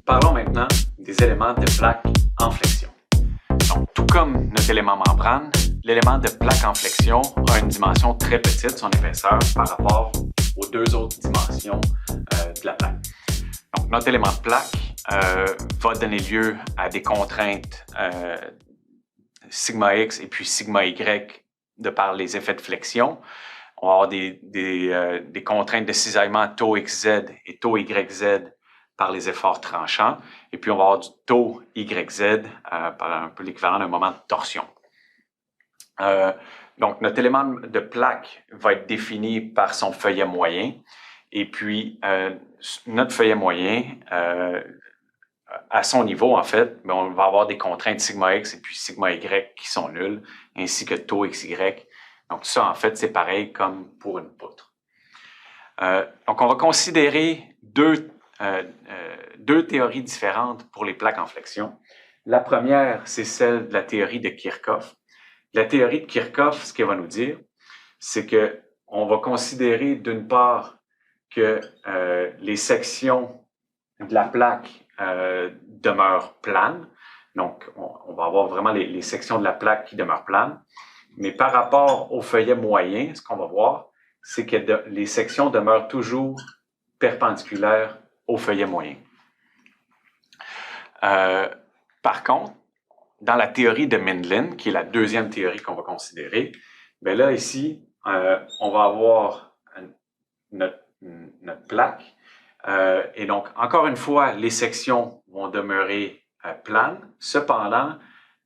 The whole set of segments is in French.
Parlons maintenant des éléments de plaque en flexion. Donc, tout comme notre élément membrane, l'élément de plaque en flexion a une dimension très petite, son épaisseur, par rapport aux deux autres dimensions de la plaque. Donc, notre élément de plaque va donner lieu à des contraintes sigma x et puis sigma y de par les effets de flexion. On va avoir des contraintes de cisaillement taux xz et taux yz par les efforts tranchants. Et puis, on va avoir du taux YZ par un peu l'équivalent d'un moment de torsion. Donc, notre élément de plaque va être défini par son feuillet moyen. Et puis, notre feuillet moyen, à son niveau, en fait, on va avoir des contraintes sigma x et puis sigma y qui sont nulles, ainsi que taux xy. Donc, ça, en fait, c'est pareil comme pour une poutre. Donc, on va considérer deux théories différentes pour les plaques en flexion. La première, c'est celle de la théorie de Kirchhoff. La théorie de Kirchhoff, ce qu'elle va nous dire, c'est que on va considérer d'une part que les sections de la plaque demeurent planes. Donc, on va avoir vraiment les sections de la plaque qui demeurent planes. Mais par rapport au feuillet moyen, ce qu'on va voir, c'est que les sections demeurent toujours perpendiculaires au feuillet moyen. Par contre, dans la théorie de Mindlin, qui est la deuxième théorie qu'on va considérer, bien là, ici, on va avoir notre plaque. Et donc, encore une fois, les sections vont demeurer planes. Cependant,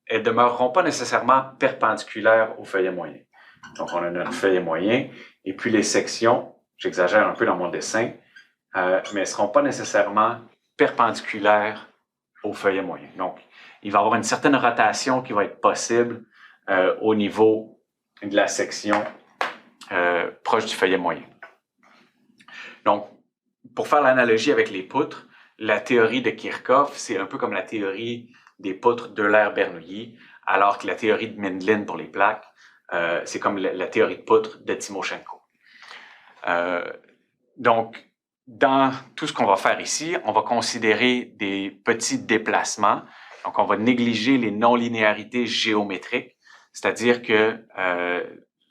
elles ne demeureront pas nécessairement perpendiculaires au feuillet moyen. Donc, on a notre feuillet moyen, et puis les sections, j'exagère un peu dans mon dessin, mais elles ne seront pas nécessairement perpendiculaires au feuillet moyen. Donc, il va y avoir une certaine rotation qui va être possible au niveau de la section proche du feuillet moyen. Donc, pour faire l'analogie avec les poutres, la théorie de Kirchhoff, c'est un peu comme la théorie des poutres d'Euler-Bernoulli, alors que la théorie de Mindlin pour les plaques, c'est comme la théorie de poutres de Timoshenko. Donc, dans tout ce qu'on va faire ici, on va considérer des petits déplacements. Donc, on va négliger les non-linéarités géométriques, c'est-à-dire que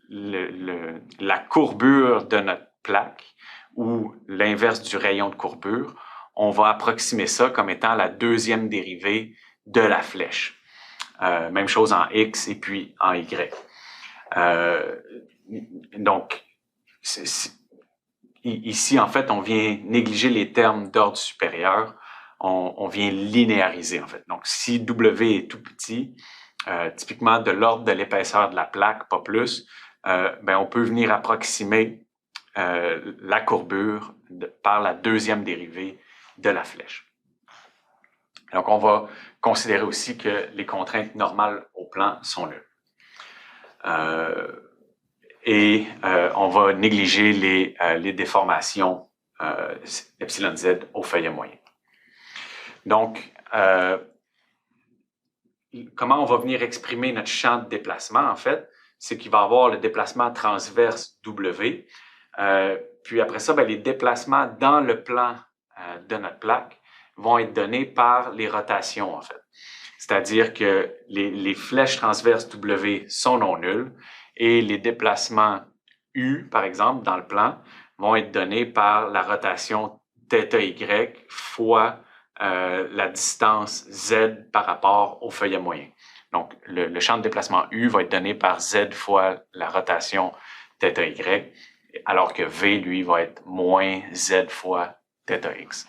la courbure de notre plaque ou l'inverse du rayon de courbure, on va approximer ça comme étant la deuxième dérivée de la flèche. Même chose en X et puis en Y. Donc, ici, en fait, on vient négliger les termes d'ordre supérieur. On vient linéariser, en fait. Donc, si W est tout petit, typiquement de l'ordre de l'épaisseur de la plaque, pas plus, ben, on peut venir approximer la courbure par la deuxième dérivée de la flèche. Donc, on va considérer aussi que les contraintes normales au plan sont nulles. On va négliger les déformations epsilon z au feuillet moyen. Donc, comment on va venir exprimer notre champ de déplacement, en fait, c'est qu'il va y avoir le déplacement transverse W, puis après ça, bien, les déplacements dans le plan de notre plaque vont être donnés par les rotations, en fait. C'est-à-dire que les flèches transverses W sont non nulles et les déplacements U, par exemple, dans le plan, vont être donnés par la rotation θY fois la distance Z par rapport au feuillet moyen. Donc, le champ de déplacement U va être donné par Z fois la rotation θY, alors que V, lui, va être moins Z fois θX.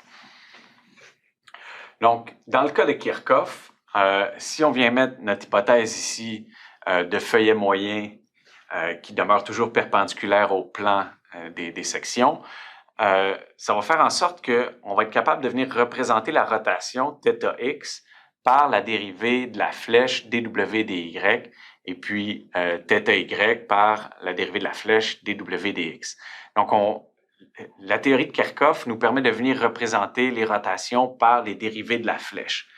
Donc, dans le cas de Kirchhoff, si on vient mettre notre hypothèse ici de feuillet moyen qui demeure toujours perpendiculaire au plan des sections, ça va faire en sorte qu'on va être capable de venir représenter la rotation θx par la dérivée de la flèche dW/dy et puis θy par la dérivée de la flèche dW/dx. Donc, la théorie de Kirchhoff nous permet de venir représenter les rotations par les dérivées de la flèche.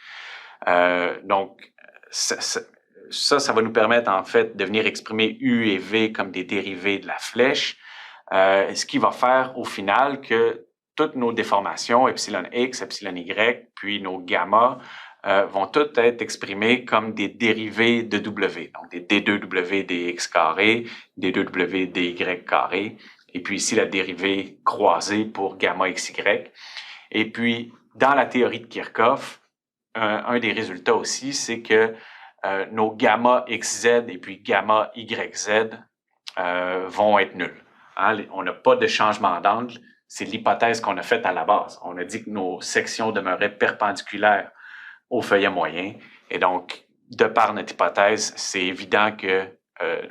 Donc, ça va nous permettre en fait de venir exprimer U et V comme des dérivées de la flèche, ce qui va faire au final que toutes nos déformations, epsilon x, epsilon y, puis nos gamma, vont toutes être exprimées comme des dérivés de W. Donc, des d2W dx carré, d2W dy carré, et puis ici la dérivée croisée pour gamma xy. Et puis, dans la théorie de Kirchhoff, un des résultats aussi, c'est que nos gamma xz et puis gamma yz vont être nuls. Hein? On n'a pas de changement d'angle. C'est l'hypothèse qu'on a faite à la base. On a dit que nos sections demeuraient perpendiculaires au feuillet moyen. Et donc, de par notre hypothèse, c'est évident que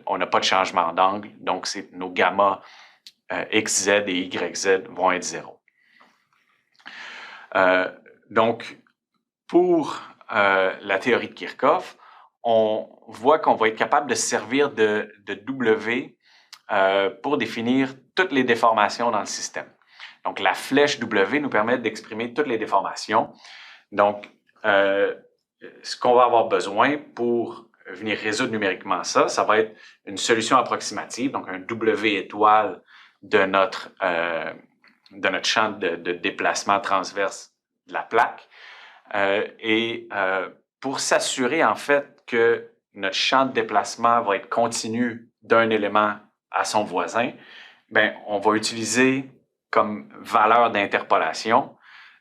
on n'a pas de changement d'angle. Donc, nos gamma xz et yz vont être zéro. Donc, pour la théorie de Kirchhoff, on voit qu'on va être capable de se servir de W pour définir toutes les déformations dans le système. Donc, la flèche W nous permet d'exprimer toutes les déformations. Donc, ce qu'on va avoir besoin pour venir résoudre numériquement ça, ça va être une solution approximative, donc un W étoile de notre champ de déplacement transverse de la plaque. Pour s'assurer en fait que notre champ de déplacement va être continu d'un élément à son voisin, ben on va utiliser comme valeur d'interpolation,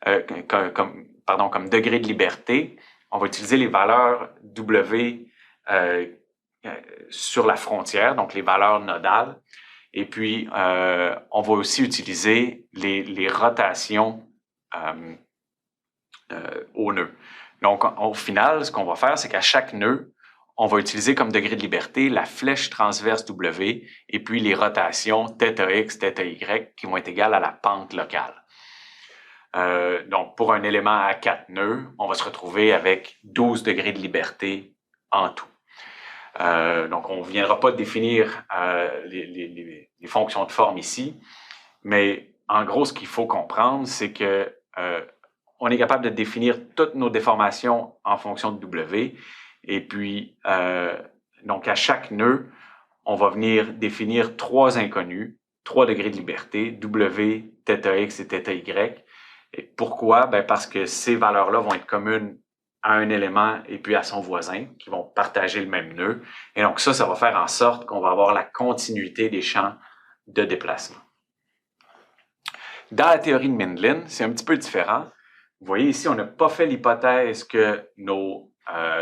comme degré de liberté, on va utiliser les valeurs W sur la frontière, donc les valeurs nodales. Et puis, on va aussi utiliser les rotations au nœud. Donc, au final, ce qu'on va faire, c'est qu'à chaque nœud, on va utiliser comme degré de liberté la flèche transverse W et puis les rotations θx, θy qui vont être égales à la pente locale. Donc, pour un élément à 4 nœuds, on va se retrouver avec 12 degrés de liberté en tout. Donc, on ne viendra pas définir les fonctions de forme ici, mais en gros, ce qu'il faut comprendre, c'est que on est capable de définir toutes nos déformations en fonction de W. Et puis, donc à chaque nœud, on va venir définir 3 inconnus, 3 degrés de liberté, W, θx et θy. Et pourquoi? Ben parce que ces valeurs-là vont être communes à un élément et puis à son voisin, qui vont partager le même nœud. Et donc ça va faire en sorte qu'on va avoir la continuité des champs de déplacement. Dans la théorie de Mindlin, c'est un petit peu différent. Vous voyez ici, on n'a pas fait l'hypothèse que nos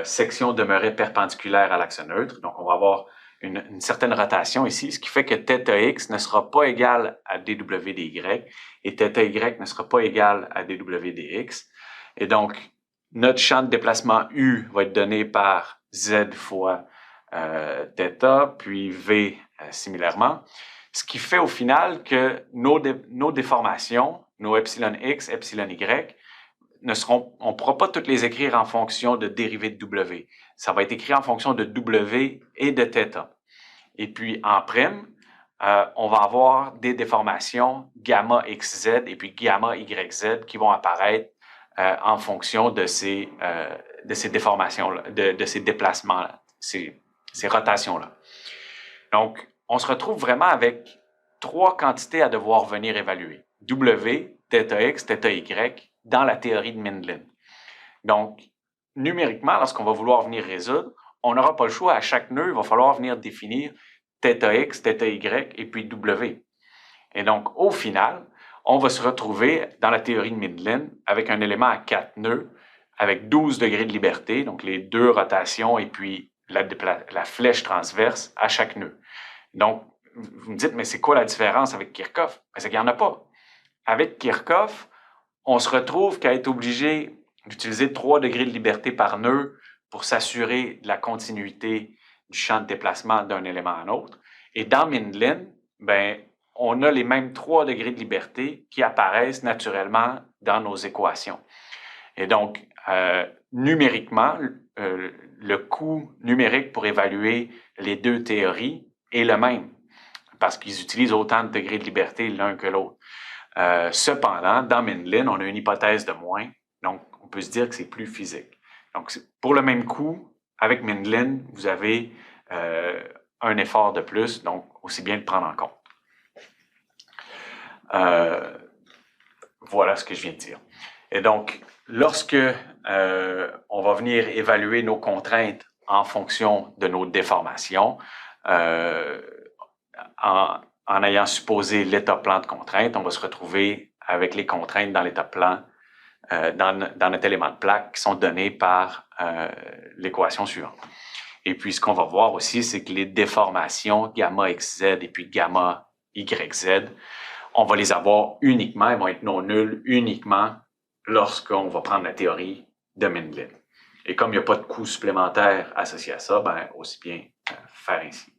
sections demeuraient perpendiculaires à l'axe neutre. Donc, on va avoir une certaine rotation ici, ce qui fait que θx ne sera pas égal à dw dy et θy ne sera pas égal à dw dx. Et donc, notre champ de déplacement U va être donné par Z fois θ, puis V similairement. Ce qui fait au final que nos déformations, nos epsilon x, epsilon y, on ne pourra pas toutes les écrire en fonction de dérivée de W. Ça va être écrit en fonction de W et de θ. Et puis, en prime, on va avoir des déformations gamma xz et puis gamma yz qui vont apparaître en fonction de ces déformations-là, de ces déplacements-là, ces rotations-là. Donc, on se retrouve vraiment avec 3 quantités à devoir venir évaluer. W, θx, θy dans la théorie de Mindlin. Donc, numériquement, lorsqu'on va vouloir venir résoudre, on n'aura pas le choix. À chaque nœud, il va falloir venir définir θx, θy et puis W. Et donc, au final, on va se retrouver dans la théorie de Mindlin avec un élément à 4 nœuds avec 12 degrés de liberté, donc les 2 rotations et puis la flèche transverse à chaque nœud. Donc, vous me dites, mais c'est quoi la différence avec Kirchhoff? C'est qu'il n'y en a pas. Avec Kirchhoff, on se retrouve qu'à être obligé d'utiliser 3 degrés de liberté par nœud pour s'assurer de la continuité du champ de déplacement d'un élément à un autre. Et dans Mindlin, ben, on a les mêmes 3 degrés de liberté qui apparaissent naturellement dans nos équations. Et donc, numériquement, le coût numérique pour évaluer les 2 théories est le même, parce qu'ils utilisent autant de degrés de liberté l'un que l'autre. Cependant, dans Mindlin, on a une hypothèse de moins, donc on peut se dire que c'est plus physique. Donc, pour le même coût, avec Mindlin, vous avez un effort de plus, donc aussi bien le prendre en compte. voilà ce que je viens de dire. Et donc, lorsque on va venir évaluer nos contraintes en fonction de nos déformations, en ayant supposé l'état plan de contrainte, on va se retrouver avec les contraintes dans l'état plan, dans notre élément de plaque qui sont données par l'équation suivante. Et puis, ce qu'on va voir aussi, c'est que les déformations gamma XZ et puis gamma YZ, on va les avoir uniquement, elles vont être non nulles uniquement lorsqu'on va prendre la théorie de Mendlin. Et comme il n'y a pas de coût supplémentaire associé à ça, ben aussi bien faire ainsi.